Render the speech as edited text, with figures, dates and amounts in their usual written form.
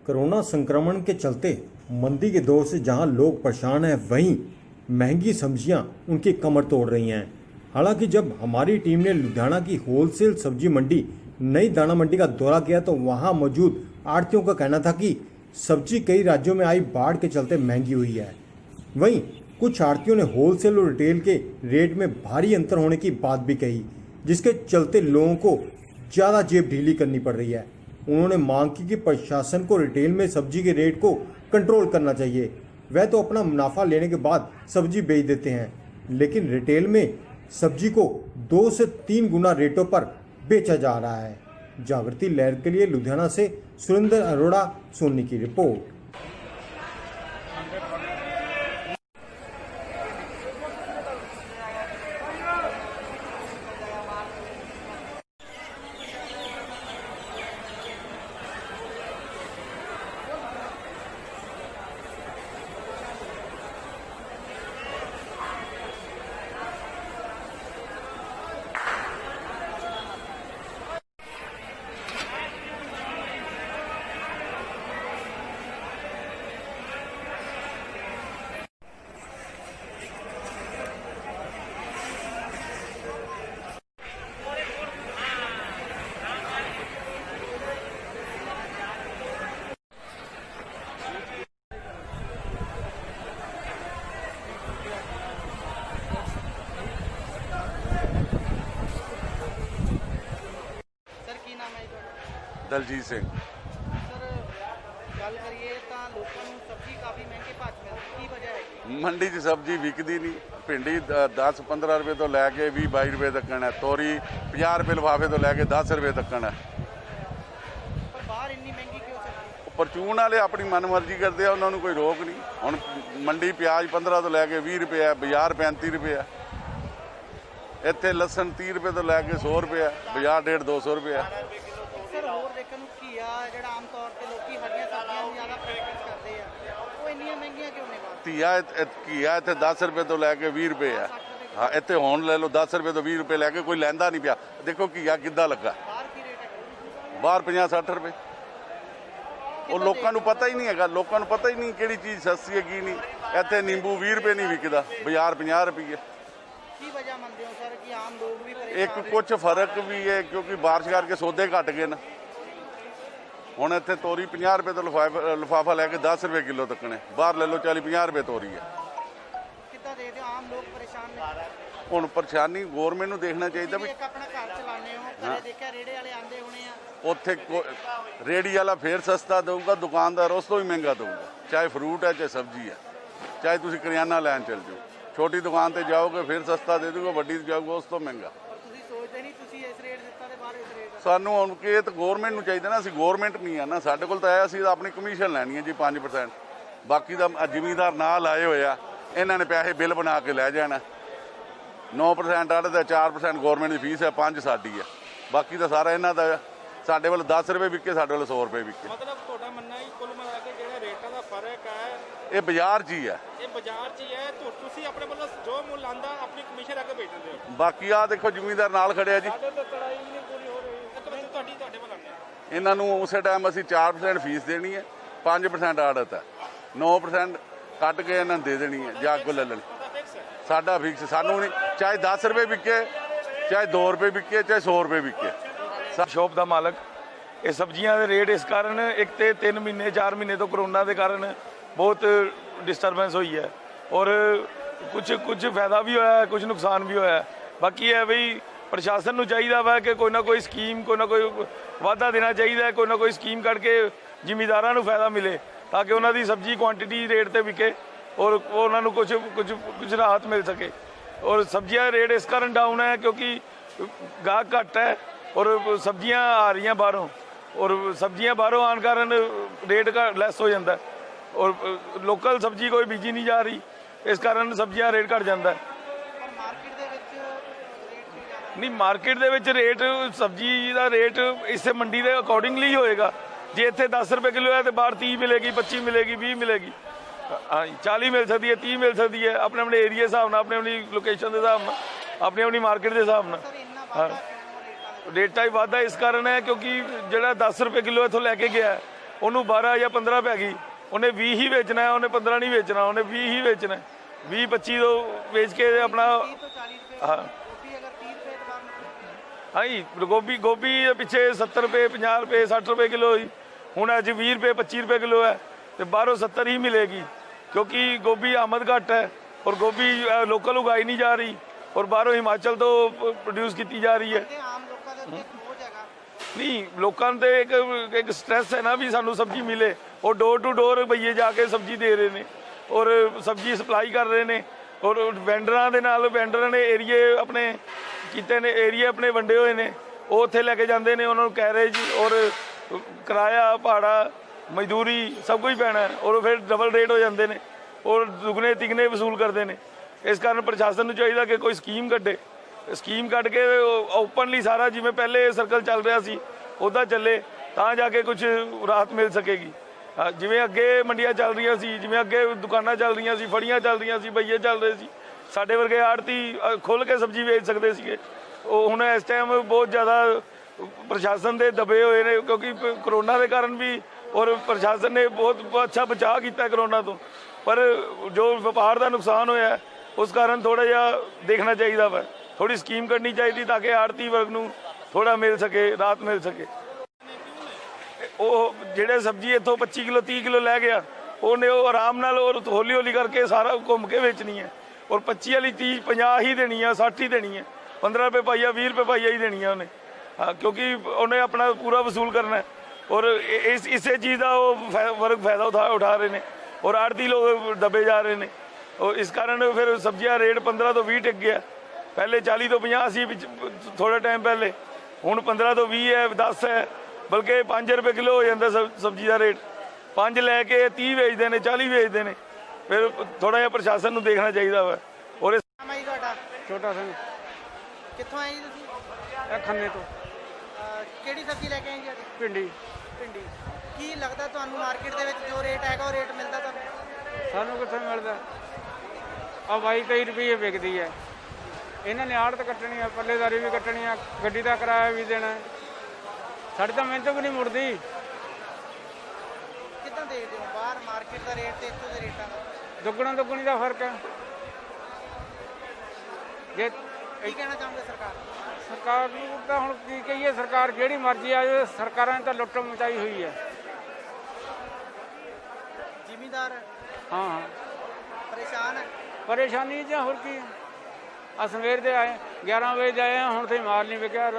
Corona संक्रमण के चलते मंदी के दौर से जहां लोग परेशान हैं, वहीं महंगी सब्जियां उनकी कमर तोड़ रही हैं। हालांकि जब हमारी टीम ने लुधियाना की होलसेल सब्जी मंडी नई दाना मंडी का दौरा किया तो वहां मौजूद आढ़तियों का कहना था कि सब्जी कई राज्यों में आई बाढ़ के चलते महंगी हुई है। वहीं कुछ आढ़तियों ने होलसेल और रिटेल के रेट में भारी अंतर होने की बात भी कही, जिसके चलते लोगों को ज़्यादा जेब ढीली करनी पड़ रही है। उन्होंने मांग की कि प्रशासन को रिटेल में सब्जी के रेट को कंट्रोल करना चाहिए। वह तो अपना मुनाफा लेने के बाद सब्जी बेच देते हैं, लेकिन रिटेल में सब्जी को 2 से 3 गुना रेटों पर बेचा जा रहा है। जागृति लहर के लिए लुधियाना से सुरेंद्र अरोड़ा सोनी की रिपोर्ट। दलजीत सिंह। सर गल करिए तो लोगों को सब्जी काफ़ी महंगे भाव मिलती की वजह है? मंडी 'ਚ सब्जी विकदी नहीं। भिंडी 10-15 रुपए तो लैके 20-22 रुपए तक है। तोरी 50 रुपए लिफाफे तो लैके 10 रुपए तक है। पर बाहर इन्नी महंगी क्यों सब्जी? परचून वाले अपनी मन मर्जी करते हैं, उन्होंने कोई रोक नहीं। हुण मंडी प्याज 15 तो लैके 20 रुपए है, बाजार 35 रुपए है। इत्थे लसन 30 रुपए तो लैके 100 रुपए है, बाजार 150-200 रुपए है। सर होर देखने ਨੂੰ ਘੀਆ ਜਿਹੜਾ ਆਮ ਤੌਰ ਤੇ ਲੋਕੀ ਹਰੀਆਂ ਸਬਜ਼ੀਆਂ ਨੂੰ ਜ਼ਿਆਦਾ ਪ੍ਰੈਫਰ ਕਰਦੇ ਆ, ਉਹ ਇੰਨੀਆਂ ਮਹਿੰਗੀਆਂ ਕਿਉਂ ਨੇ ਬਾਹਰ? ਘੀਆ ਇੱਥੇ 10 ਰੁਪਏ ਤੋਂ ਲੈ ਕੇ 20 ਰੁਪਏ ਆ। ਹਾਂ, ਇੱਥੇ ਹੁਣ ਲੈ ਲਓ 10 ਰੁਪਏ ਤੋਂ 20 ਰੁਪਏ ਲੈ ਕੇ ਕੋਈ ਲੈਂਦਾ ਨਹੀਂ ਪਿਆ। ਦੇਖੋ ਘੀਆ ਕਿੱਦਾਂ ਲੱਗਾ। ਬਾਹਰ ਕੀ ਰੇਟ ਹੈ? ਬਾਹਰ 50-60 ਰੁਪਏ। ਉਹ ਲੋਕਾਂ ਨੂੰ ਪਤਾ ਹੀ ਨਹੀਂ ਹੈਗਾ। ਲੋਕਾਂ ਨੂੰ ਪਤਾ ਹੀ ਨਹੀਂ ਕਿਹੜੀ ਚੀਜ਼ ਸਸਤੀ ਹੈ ਕੀ ਨਹੀਂ। ਇੱਥੇ ਨਿੰਬੂ 20 ਰੁਪਏ ਨਹੀਂ ਵਿਕਦਾ, ਬਾਜ਼ਾਰ 50 ਰੁਪਏ। ਕੀ ਵਜ੍ਹਾ ਮੰਨਦੇ ਹੋ ਸਰ ਕਿ ਆਮ ਲੋਕ ਵੀ ਇੱਕ ਕੁਝ ਫਰਕ ਵੀ ਹੈ ਕਿਉਂਕਿ ਬਾਰਿਸ਼ ਕਰਕੇ ਸੌਦੇ ਘਟ ਗਏ ਨਾ। ਹੁਣ ਇੱਥੇ ਤੋਰੀ 50 ਰੁਪਏ ਤੋਂ ਲਿਫਾਫਾ ਲੈ ਕੇ 10 ਰੁਪਏ ਕਿਲੋ ਤੱਕ ਨੇ। ਬਾਹਰ ਲੈ ਲਓ 40-50 ਰੁਪਏ ਤੋਰੀ ਹੈ। ਕਿੱਦਾਂ ਦੇਖਦੇ ਹੋ ਆਮ ਲੋਕ ਪਰੇਸ਼ਾਨ ਨੇ? ਹੁਣ ਪਰੇਸ਼ਾਨੀ ਗੌਰਮੈਂਟ ਨੂੰ ਦੇਖਣਾ ਚਾਹੀਦਾ ਵੀ ਇੱਕ ਆਪਣਾ ਘਰ ਚਲਾਉਂਦੇ ਹੋ, ਘਰੇ ਦੇਖਿਆ ਰੇੜੇ ਵਾਲੇ ਆਂਦੇ ਹੋਣੇ ਆ, ਉੱਥੇ ਰੇਹੜੀ ਵਾਲਾ ਫੇਰ ਸਸਤਾ ਦੇਊਗਾ, ਦੁਕਾਨਦਾਰ ਉਸ ਤੋਂ ਵੀ ਮਹਿੰਗਾ ਦੇਊਗਾ। ਚਾਹੇ ਫਰੂਟ ਹੈ ਚਾਹੇ ਸਬਜ਼ੀ ਹੈ, ਚਾਹੇ ਤੁਸੀਂ ਕਰਿਆਨਾ ਲੈਣ ਚੱਲ ਜਾਓ। ਛੋਟੀ ਦੁਕਾਨ ਤੇ ਜਾਓਗੇ ਫਿਰ ਸਸਤਾ ਦੇ ਦੂਗਾ, ਵੱਡੀ ਤੇ ਜਾਓਗੇ ਉਸ ਤੋਂ ਮਹਿੰਗਾ। ਤੁਸੀਂ ਸੋਚਦੇ ਨਹੀਂ ਤੁਸੀਂ ਇਸ ਰੇਟ ਦਿੱਤਾ ਤੇ ਬਾਹਰ ਇਸ ਰੇਟ? ਸਾਨੂੰ ਹੁਣ ਕਿ ਇਹ ਤਾਂ ਗੌਰਮੈਂਟ ਨੂੰ ਚਾਹੀਦਾ ਨਾ। ਅਸੀਂ ਗੌਰਮੈਂਟ ਨਹੀਂ ਆ ਨਾ, ਸਾਡੇ ਕੋਲ ਤਾਂ ਆਇਆ ਸੀ ਆਪਣੀ ਕਮਿਸ਼ਨ ਲੈਣੀ ਹੈ ਜੀ 5%। ਬਾਕੀ ਦਾ ਜ਼ਿਮੀਂਦਾਰ ਨਾਲ ਆਏ ਹੋਏ ਆ, ਇਹਨਾਂ ਨੇ ਪੈਸੇ ਬਿੱਲ ਬਣਾ ਕੇ ਲੈ ਜਾਣਾ। 9% ਆੜ ਦਾ 4% ਗੌਰਮੈਂਟ ਦੀ ਫੀਸ ਹੈ, 5 ਸਾਡੀ ਹੈ। ਬਾਕੀ ਤਾਂ ਸਾਰਾ ਇਹਨਾਂ ਦਾ। ਸਾਡੇ ਵੱਲ 10 ਰੁਪਏ ਵਿਕੇ, ਸਾਡੇ ਵੱਲ 100 ਰੁਪਏ ਵਿਕੇ। ਮਤਲਬ ਤੁਹਾਡਾ ਮੰਨਣਾ ਹੈ ਕੁੱਲ ਮਿਲਾ ਕੇ ਜਿਹੜਾ ਰੇਟਾਂ ਦਾ ਫਰਕ ਹੈ ਇਹ ਬਾਜ਼ਾਰ 'ਚ ਹੀ ਹੈ। ਇਹ ਬਾਜ਼ਾਰ 'ਚ ਹੀ ਹੈ। ਤੁਸੀਂ ਆਪਣੇ ਵੱਲੋਂ ਜੋ ਮੁੱਲ ਆਂਦਾ ਆਪਣੀ ਕਮਿਸ਼ਨ ਅੱਗੇ ਵੇਚ ਦਿੰਦੇ ਹੋ। ਬਾਕੀ ਆ ਦੇਖੋ ਜ਼ਿਮੀਂਦਾਰ ਨਾਲ ਖੜਿਆ ਜੀ। ਸਾਡੇ ਤੇ ਲੜਾਈ ਵੀ ਨਹੀਂ ਪੂਰੀ ਹੋ ਰਹੀ। ਤੁਹਾਡੇ ਵੱਲ ਆਉਂਦੇ ਆ ਇਹਨਾਂ ਨੂੰ ਉਸੇ ਟਾਈਮ ਅਸੀਂ 4% ਫੀਸ ਦੇਣੀ ਹੈ, 5% ਆੜਤ ਹੈ, 9% ਕੱਟ ਕੇ ਇਹਨਾਂ ਨੂੰ ਦੇ ਦੇਣੀ ਹੈ ਜਾਂ ਅੱਗੋਂ ਲੈ ਲੈਣੀ। ਸਾਡਾ ਫਿਕਸ। ਸਾਨੂੰ ਨਹੀਂ ਚਾਹੇ 10 ਰੁਪਏ ਵਿਕੇ, ਚਾਹੇ 2 ਰੁਪਏ ਵਿਕੇ, ਚਾਹੇ 100 ਰੁਪਏ ਵਿਕੇ। ਸ਼ੋਪ ਦਾ ਮਾਲਕ ਇਹ ਸਬਜ਼ੀਆਂ ਦੇ ਰੇਟ ਇਸ ਕਾਰਨ ਇੱਕ ਤੇ 3 ਮਹੀਨੇ 4 ਮਹੀਨੇ ਤੋਂ ਕਰੋਨਾ ਦੇ ਕਾਰਨ ਬਹੁਤ ਡਿਸਟਰਬੈਂਸ ਹੋਈ ਹੈ ਔਰ ਕੁਝ ਫਾਇਦਾ ਵੀ ਹੋਇਆ, ਕੁਝ ਨੁਕਸਾਨ ਵੀ ਹੋਇਆ। ਬਾਕੀ ਇਹ ਵੀ ਪ੍ਰਸ਼ਾਸਨ ਨੂੰ ਚਾਹੀਦਾ ਵਾ ਕਿ ਕੋਈ ਨਾ ਕੋਈ ਸਕੀਮ, ਕੋਈ ਨਾ ਕੋਈ ਵਾਧਾ ਦੇਣਾ ਚਾਹੀਦਾ, ਕੋਈ ਨਾ ਕੋਈ ਸਕੀਮ ਕਰਕੇ ਜ਼ਿਮੀਂਦਾਰਾਂ ਨੂੰ ਫਾਇਦਾ ਮਿਲੇ ਤਾਂ ਕਿ ਉਹਨਾਂ ਦੀ ਸਬਜ਼ੀ ਕੁਆਂਟੀਟੀ ਰੇਟ ਤੇ ਵਿਕੇ ਔਰ ਉਹਨਾਂ ਨੂੰ ਕੁਝ ਰਾਹਤ ਮਿਲ ਸਕੇ। ਔਰ ਸਬਜ਼ੀਆਂ ਰੇਟ ਇਸ ਕਾਰਨ ਡਾਊਨ ਹੈ ਕਿਉਂਕਿ ਗਾਹਕ ਘੱਟ ਹੈ ਔਰ ਸਬਜ਼ੀਆਂ ਆ ਰਹੀਆਂ ਬਾਹਰੋਂ ਔਰ ਸਬਜ਼ੀਆਂ ਬਾਹਰੋਂ ਆਉਣ ਕਾਰਨ ਰੇਟ ਲੈਸ ਹੋ ਜਾਂਦਾ ਔਰ ਲੋਕਲ ਸਬਜ਼ੀ ਕੋਈ ਬੀਜੀ ਨਹੀਂ ਜਾ ਰਹੀ, ਇਸ ਕਾਰਨ ਸਬਜ਼ੀਆਂ ਰੇਟ ਘਟ ਜਾਂਦਾ। ਮਾਰਕੀਟ ਦੇ ਵਿੱਚ ਰੇਟ ਨਹੀਂ, ਮਾਰਕੀਟ ਦੇ ਵਿੱਚ ਰੇਟ ਸਬਜ਼ੀ ਦਾ ਰੇਟ ਇਸੇ ਮੰਡੀ ਦੇ ਅਕੋਰਡਿੰਗਲੀ ਹੋਏਗਾ। ਜੇ ਇੱਥੇ 10 ਰੁਪਏ ਕਿਲੋ ਹੈ ਤੇ ਬਾਹਰ 30 ਮਿਲੇਗੀ, 25 ਮਿਲੇਗੀ, 20 ਮਿਲੇਗੀ, 40 ਮਿਲ ਸਕਦੀ ਹੈ, 30 ਮਿਲ ਸਕਦੀ ਹੈ। ਆਪਣੇ ਆਪਣੇ ਏਰੀਆ ਦੇ ਹਿਸਾਬ ਨਾਲ, ਆਪਣੀ ਆਪਣੀ ਲੋਕੇਸ਼ਨ ਦੇ ਹਿਸਾਬ ਨਾਲ, ਆਪਣੀ ਆਪਣੀ ਮਾਰਕੀਟ ਦੇ ਹਿਸਾਬ ਨਾਲ। ਰੇਟਾਂ ਹੀ ਵਾਧਾ ਇਸ ਕਾਰਨ ਹੈ ਕਿਉਂਕਿ ਜਿਹੜਾ 10 ਰੁਪਏ ਕਿਲੋ ਇੱਥੋਂ ਲੈ ਕੇ ਗਿਆ ਉਹਨੂੰ 12 ਜਾਂ 15 ਪੈ ਗਈ, ਉਹਨੇ 20 ਹੀ ਵੇਚਣਾ ਹੈ, ਉਹਨੇ 15 ਨਹੀਂ ਵੇਚਣਾ, ਉਹਨੇ 20 ਹੀ ਵੇਚਣਾ, 20-25 ਤੋਂ ਵੇਚ ਕੇ ਆਪਣਾ 30 ਤੋਂ 40 ਰੁਪਏ ਹਾਂ ਗੋਭੀ ਅਗਰ 30 ਰੁਪਏ ਤੋਂ ਬਾਹਰ ਹਾਂਜੀ ਗੋਭੀ ਪਿੱਛੇ 70 ਰੁਪਏ 50 ਰੁਪਏ 60 ਰੁਪਏ ਕਿਲੋ ਸੀ, ਹੁਣ ਅੱਜ 20 ਰੁਪਏ 25 ਰੁਪਏ ਕਿਲੋ ਹੈ, ਤੇ ਬਾਹਰੋਂ 70 ਹੀ ਮਿਲੇਗੀ ਕਿਉਂਕਿ ਗੋਭੀ ਆਮਦ ਘੱਟ ਹੈ ਔਰ ਗੋਭੀ ਲੋਕਲ ਉਗਾਈ ਨਹੀਂ ਜਾ ਰਹੀ ਔਰ ਬਾਹਰੋਂ ਹਿਮਾਚਲ ਤੋਂ ਪ੍ਰੋਡਿਊਸ ਕੀਤੀ ਜਾ ਰਹੀ ਹੈ। ਤੇ ਆਮ ਲੋਕਾਂ ਦੇ ਉੱਤੇ ਬੋਝ ਹੈਗਾ। ਨਹੀਂ ਲੋਕਾਂ ਨੂੰ ਤੇ ਇੱਕ ਸਟ੍ਰੈਸ ਹੈ ਨਾ ਵੀ ਸਾਨੂੰ ਸਬਜ਼ੀ ਮਿਲੇ, ਉਹ ਡੋਰ ਟੂ ਡੋਰ ਭਈਏ ਜਾ ਕੇ ਸਬਜ਼ੀ ਦੇ ਰਹੇ ਨੇ ਔਰ ਸਬਜ਼ੀ ਸਪਲਾਈ ਕਰ ਰਹੇ ਨੇ ਔਰ ਵੈਂਡਰਾਂ ਦੇ ਨਾਲ ਵੈਂਡਰਾਂ ਨੇ ਏਰੀਏ ਆਪਣੇ ਕੀਤੇ ਨੇ, ਏਰੀਏ ਆਪਣੇ ਵੰਡੇ ਹੋਏ ਨੇ, ਉਹ ਉੱਥੇ ਲੈ ਕੇ ਜਾਂਦੇ ਨੇ, ਉਹਨਾਂ ਨੂੰ ਕੈਰੇਜ ਔਰ ਕਿਰਾਇਆ ਭਾੜਾ ਮਜ਼ਦੂਰੀ ਸਭ ਕੁਝ ਪੈਣਾ ਔਰ ਫਿਰ ਡਬਲ ਰੇਟ ਹੋ ਜਾਂਦੇ ਨੇ ਔਰ ਦੁਗਣੇ ਤਿਗਣੇ ਵਸੂਲ ਕਰਦੇ ਨੇ। ਇਸ ਕਾਰਨ ਪ੍ਰਸ਼ਾਸਨ ਨੂੰ ਚਾਹੀਦਾ ਕਿ ਕੋਈ ਸਕੀਮ ਕੱਢੇ, ਸਕੀਮ ਕੱਢ ਕੇ ਓਪਨਲੀ ਸਾਰਾ ਜਿਵੇਂ ਪਹਿਲੇ ਸਰਕਲ ਚੱਲ ਰਿਹਾ ਸੀ ਉੱਦਾਂ ਚੱਲੇ ਤਾਂ ਜਾ ਕੇ ਕੁਝ ਰਾਹਤ ਮਿਲ ਸਕੇਗੀ। ਜਿਵੇਂ ਅੱਗੇ ਮੰਡੀਆਂ ਚੱਲ ਰਹੀਆਂ ਸੀ, ਜਿਵੇਂ ਅੱਗੇ ਦੁਕਾਨਾਂ ਚੱਲ ਰਹੀਆਂ ਸੀ, ਫੜੀਆਂ ਚੱਲ ਰਹੀਆਂ ਸੀ, ਬਈਏ ਚੱਲ ਰਹੇ ਸੀ, ਸਾਡੇ ਵਰਗੇ ਆੜਤੀ ਖੁੱਲ੍ਹ ਕੇ ਸਬਜ਼ੀ ਵੇਚ ਸਕਦੇ ਸੀਗੇ। ਉਹ ਹੁਣ ਇਸ ਟਾਈਮ ਬਹੁਤ ਜ਼ਿਆਦਾ ਪ੍ਰਸ਼ਾਸਨ ਦੇ ਦਬੇ ਹੋਏ ਨੇ ਕਿਉਂਕਿ ਕਰੋਨਾ ਦੇ ਕਾਰਨ ਵੀ ਔਰ ਪ੍ਰਸ਼ਾਸਨ ਨੇ ਬਹੁਤ ਅੱਛਾ ਬਚਾਅ ਕੀਤਾ ਕਰੋਨਾ ਤੋਂ, ਪਰ ਜੋ ਵਪਾਰ ਦਾ ਨੁਕਸਾਨ ਹੋਇਆ ਉਸ ਕਾਰਨ ਥੋੜ੍ਹਾ ਜਿਹਾ ਦੇਖਣਾ ਚਾਹੀਦਾ ਵਾ, ਥੋੜੀ ਸਕੀਮ ਕੱਢਣੀ ਚਾਹੀਦੀ ਤਾਂ ਕਿ ਆੜਤੀ ਵਰਗ ਨੂੰ ਥੋੜਾ ਮਿਲ ਸਕੇ, ਰਾਹਤ ਮਿਲ ਸਕੇ। ਉਹ ਜਿਹੜੇ ਸਬਜ਼ੀ ਇੱਥੋਂ 25 ਕਿਲੋ 30 ਕਿਲੋ ਲੈ ਗਿਆ ਉਹਨੇ ਉਹ ਆਰਾਮ ਨਾਲ ਔਰ ਹੌਲੀ ਹੌਲੀ ਕਰਕੇ ਸਾਰਾ ਘੁੰਮ ਕੇ ਵੇਚਣੀ ਹੈ ਔਰ 25 ਵਾਲੀ 30 50 ਹੀ ਦੇਣੀ ਹੈ, 60 ਹੀ ਦੇਣੀ ਹੈ, 15 ਰੁਪਏ ਪਾਈਆ 20 ਰੁਪਏ ਪਾਈਆ ਹੀ ਦੇਣੀ ਹੈ ਉਹਨੇ। ਕਿਉਂਕਿ ਉਹਨੇ ਆਪਣਾ ਪੂਰਾ ਵਸੂਲ ਕਰਨਾ ਔਰ ਇਸੇ ਚੀਜ਼ ਦਾ ਉਹ ਵਰਗ ਫਾਇਦਾ ਉਠਾ ਰਹੇ ਨੇ ਔਰ ਆੜਤੀ ਲੋਕ ਦਬੇ ਜਾ ਰਹੇ ਨੇ ਔਰ ਇਸ ਕਾਰਨ ਫਿਰ ਸਬਜ਼ੀਆਂ ਰੇਟ 15 ਤੋਂ 20 ਟਿਕ ਗਿਆ। ਪਹਿਲੇ 40 ਤੋਂ 50 ਸੀ ਥੋੜਾ ਟਾਈਮ ਪਹਿਲੇ, ਹੁਣ 15 ਤੋਂ 20 ਹੈ, 10 ਹੈ, ਬਲਕਿ 5 ਰੁਪਏ ਕਿਲੋ ਹੋ ਜਾਂਦਾ ਸਬਜ਼ੀ ਦਾ ਰੇਟ। 5 ਲੈ ਕੇ 30 ਵੇਚਦੇ ਨੇ, 40 ਵੇਚਦੇ ਨੇ। ਫਿਰ ਥੋੜਾ ਜਿਹਾ ਪ੍ਰਸ਼ਾਸਨ ਨੂੰ ਦੇਖਣਾ ਚਾਹੀਦਾ ਵਾ। ਔਰ ਨਾਮ ਹੈ ਜੀ ਤੁਹਾਡਾ? ਛੋਟਾ ਸਿੰਘ ਕਿੱਥੋਂ ਆਏ ਜੀ ਤੁਸੀਂ? ਇਹ ਖੰਨੇ ਤੋਂ ਕਿਹੜੀ ਸਬਜ਼ੀ ਲੈ ਕੇ ਆਏ ਜੀ ਅੱਜ? ਪਿੰਡੀ। ਭਿੰਡੀ। ਕੀ ਲੱਗਦਾ ਤੁਹਾਨੂੰ ਮਾਰਕੀਟ ਦੇ ਵਿੱਚ ਜੋ ਰੇਟ ਹੈਗਾ ਉਹ ਰੇਟ ਮਿਲਦਾ ਤੁਹਾਨੂੰ? ਸਾਨੂੰ ਕਿੱਥੇ ਮਿਲਦਾ ਆ 22-23 ਰੁਪਏ ਵਿਕਦੀ ਹੈ। ਇਹਨਾਂ ਨੇ ਆੜਤ ਕੱਟਣੀ ਆ, ਪੱਲੇਦਾਰੀ ਵੀ ਕੱਟਣੀ ਆ, ਗੱਡੀ ਦਾ ਕਿਰਾਇਆ ਵੀ ਦੇਣਾ, ਸਾਡੀ ਤਾਂ ਮਿਹਨਤ ਵੀ ਨਹੀਂ ਮੁੜਦੀ। ਕਿੱਦਾਂ ਦੇਖਦੇ ਹੋ ਬਾਹਰ ਮਾਰਕੀਟ ਦਾ ਰੇਟ ਤੇ ਇੱਥੋਂ ਦੇ ਰੇਟਾਂ ਦਾ? ਦੁੱਗਣੀ ਦਾ ਫਰਕ ਹੈ। ਜੇ ਕੀ ਕਹਿਣਾ ਚਾਹੋਗੇ ਸਰਕਾਰ ਨੂੰ ਤਾਂ ਹੁਣ ਕੀ ਕਹੀਏ, ਸਰਕਾਰ ਜਿਹੜੀ ਮਰਜ਼ੀ ਆ ਜਾਵੇ, ਸਰਕਾਰਾਂ ਨੇ ਤਾਂ ਲੁੱਟ ਮਚਾਈ ਹੋਈ ਹੈ। ਜ਼ਿਮੀਂਦਾਰ ਹਾਂ ਪਰੇਸ਼ਾਨ ਹੈ। ਪਰੇਸ਼ਾਨੀ ਜਾਂ ਹੋਰ ਕੀ ਆ ਸਵੇਰ ਦੇ ਆਏ 11 ਵਜੇ ਆਏ, ਹੁਣ ਤੇ ਮਾਲ ਨਹੀਂ ਵਿਕਿਆ।